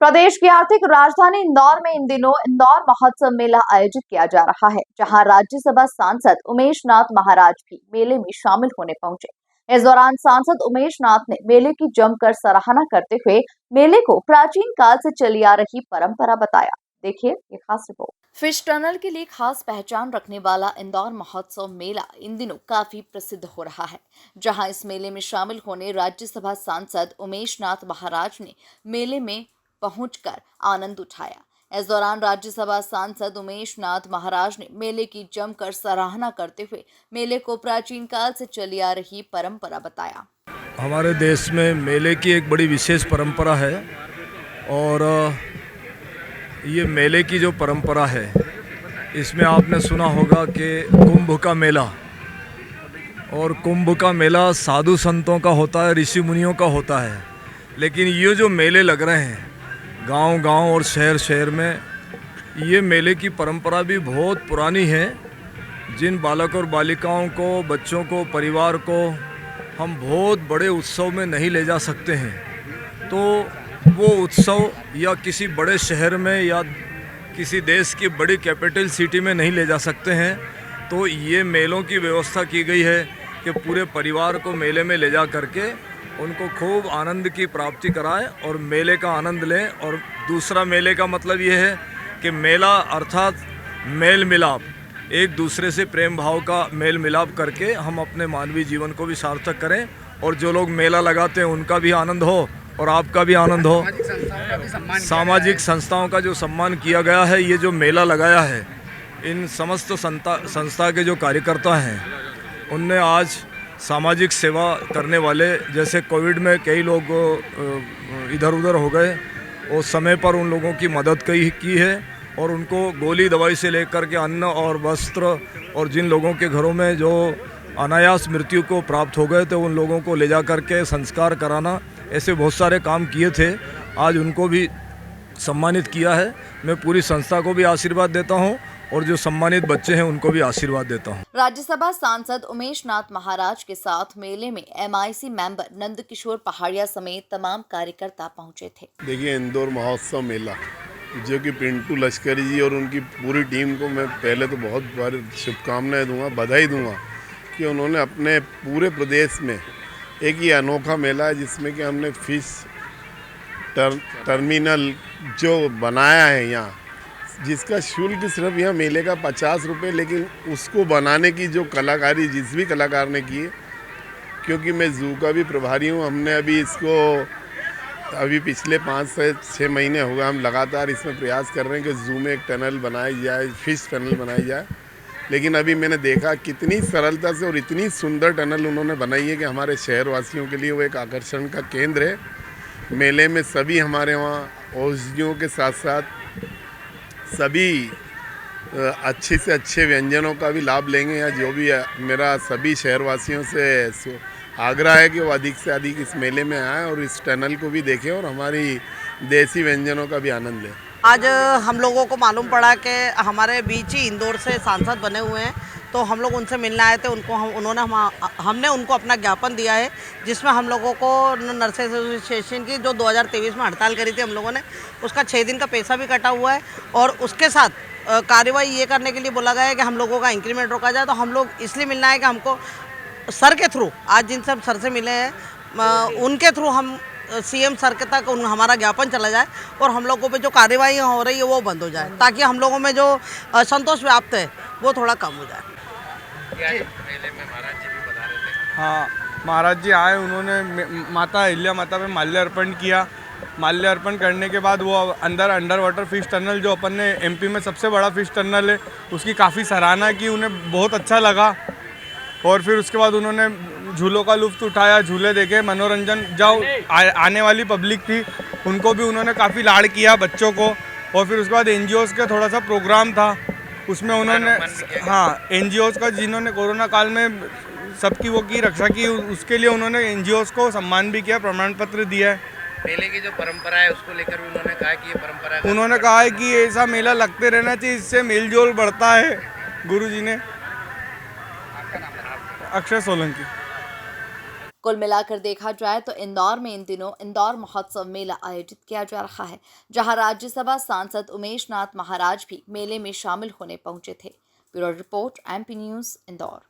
प्रदेश की आर्थिक राजधानी इंदौर में इन दिनों इंदौर महोत्सव मेला आयोजित किया जा रहा है, जहां राज्यसभा सांसद उमेश नाथ महाराज भी मेले में शामिल होने पहुंचे। इस दौरान सांसद उमेश नाथ ने मेले की जमकर सराहना करते हुए मेले को प्राचीन काल से चली आ रही परंपरा बताया। देखिए ये खास रिपोर्ट। फिश टनल के लिए खास पहचान रखने वाला इंदौर महोत्सव मेला इन दिनों काफी प्रसिद्ध हो रहा है, जहां इस मेले में शामिल होने राज्यसभा सांसद उमेश नाथ महाराज ने मेले में पहुंचकर आनंद उठाया। इस दौरान राज्यसभा सांसद उमेश नाथ महाराज ने मेले की जमकर सराहना करते हुए मेले को प्राचीन काल से चली आ रही परंपरा बताया। हमारे देश में मेले की एक बड़ी विशेष परंपरा है और ये मेले की जो परंपरा है इसमें आपने सुना होगा कि कुंभ का मेला, और कुंभ का मेला साधु संतों का होता है, ऋषि मुनियों का होता है। लेकिन ये जो मेले लग रहे हैं गांव-गांव और शहर में, ये मेले की परंपरा भी बहुत पुरानी है। जिन बालक और बालिकाओं को, बच्चों को, परिवार को हम बहुत बड़े उत्सव में नहीं ले जा सकते हैं, तो वो उत्सव या किसी बड़े शहर में या किसी देश की बड़ी कैपिटल सिटी में नहीं ले जा सकते हैं, तो ये मेलों की व्यवस्था की गई है कि पूरे परिवार को मेले में ले जा करके उनको खूब आनंद की प्राप्ति कराएं और मेले का आनंद लें। और दूसरा, मेले का मतलब ये है कि मेला अर्थात मेल मिलाप, एक दूसरे से प्रेम भाव का मेल मिलाप करके हम अपने मानवीय जीवन को भी सार्थक करें, और जो लोग मेला लगाते हैं उनका भी आनंद हो और आपका भी आनंद हो। सामाजिक संस्थाओं का जो सम्मान किया गया है, ये जो मेला लगाया है, इन समस्त संस्था के जो कार्यकर्ता हैं उनने आज सामाजिक सेवा करने वाले, जैसे कोविड में कई लोग इधर उधर हो गए, उस समय पर उन लोगों की मदद की है और उनको गोली दवाई से लेकर के अन्न और वस्त्र, और जिन लोगों के घरों में जो अनायास मृत्यु को प्राप्त हो गए थे उन लोगों को ले जा कर के संस्कार कराना, ऐसे बहुत सारे काम किए थे। आज उनको भी सम्मानित किया है। मैं पूरी संस्था को भी आशीर्वाद देता हूँ और जो सम्मानित बच्चे हैं उनको भी आशीर्वाद देता हूँ। राज्यसभा सांसद उमेश नाथ महाराज के साथ मेले में MIC मेंबर नंदकिशोर पहाड़िया समेत तमाम कार्यकर्ता पहुंचे थे। देखिए, इंदौर महोत्सव मेला जो कि पिंटू लश्करी जी और उनकी पूरी टीम को मैं पहले तो बहुत बार शुभकामनाएं दूंगा, बधाई दूंगा कि उन्होंने अपने पूरे प्रदेश में एक ये अनोखा मेला है जिसमें कि हमने फिश टर्मिनल जो बनाया है यहाँ, जिसका शुल्क सिर्फ यहाँ मेले का 50 रुपये, लेकिन उसको बनाने की जो कलाकारी जिस भी कलाकार ने की है, क्योंकि मैं जू का भी प्रभारी हूँ, हमने अभी इसको पिछले 5 से 6 महीने हो गए हम लगातार इसमें प्रयास कर रहे हैं कि जू में एक टनल बनाई जाए, फिश टनल बनाई जाए। लेकिन अभी मैंने देखा कितनी सरलता से और इतनी सुंदर टनल उन्होंने बनाई है कि हमारे शहरवासियों के लिए वो एक आकर्षण का केंद्र है। मेले में सभी हमारे वहाँ औषधियों के साथ साथ सभी अच्छे से अच्छे व्यंजनों का भी लाभ लेंगे। या जो भी मेरा सभी शहरवासियों से आग्रह है कि वो अधिक से अधिक इस मेले में आएँ और इस टनल को भी देखें और हमारी देसी व्यंजनों का भी आनंद लें। आज हम लोगों को मालूम पड़ा कि हमारे बीच ही इंदौर से सांसद बने हुए हैं, तो हम लोग उनसे मिलने आए थे। हमने उनको अपना ज्ञापन दिया है, जिसमें हम लोगों को नर्सेज एसोसिएशन की जो 2023 में हड़ताल करी थी हम लोगों ने, उसका 6 दिन का पैसा भी कटा हुआ है और उसके साथ कार्रवाई ये करने के लिए बोला गया है कि हम लोगों का इंक्रीमेंट रोका जाए। तो हम लोग इसलिए मिलना है कि हमको सर के थ्रू, आज जिनसे हम सर से मिले हैं उनके थ्रू हम CM सर के तक हमारा ज्ञापन चला जाए और हम लोगों पे जो कार्रवाई हो रही है वो बंद हो जाए, ताकि हम लोगों में जो असंतोष व्याप्त है वो थोड़ा कम हो जाए। मेले में महाराज जी भी बता रहे थे। हाँ, महाराज जी आए, उन्होंने माता अहिल्या माता पे माल्य अर्पण किया। माल्य अर्पण करने के बाद वो अंडर वाटर फिश टनल, जो अपन ने MP में सबसे बड़ा फिश टनल है, उसकी काफ़ी सराहना की, उन्हें बहुत अच्छा लगा। और फिर उसके बाद उन्होंने झूलों का लुत्फ़ उठाया, झूले देखे, मनोरंजन, जो आने वाली पब्लिक थी उनको भी उन्होंने काफ़ी लाड़ किया, बच्चों को। और फिर उसके बाद NGOs का थोड़ा सा प्रोग्राम था, उसमें उन्होंने NGOs का, जिन्होंने कोरोना काल में सबकी वो की रक्षा की, उसके लिए उन्होंने NGOs को सम्मान भी किया, प्रमाण पत्र दिया है। मेले की जो परंपरा है उसको लेकर भी उन्होंने कहा कि ये परंपरा, उन्होंने कहा है कि ऐसा मेला लगते रहना चाहिए, इससे मेल जोल बढ़ता है। गुरु जी ने। अक्षय सोलंकी। कुल मिलाकर देखा जाए तो इंदौर में इन दिनों इंदौर महोत्सव मेला आयोजित किया जा रहा है, जहां राज्यसभा सांसद उमेश नाथ महाराज भी मेले में शामिल होने पहुंचे थे। Bureau report, MP news, Indore.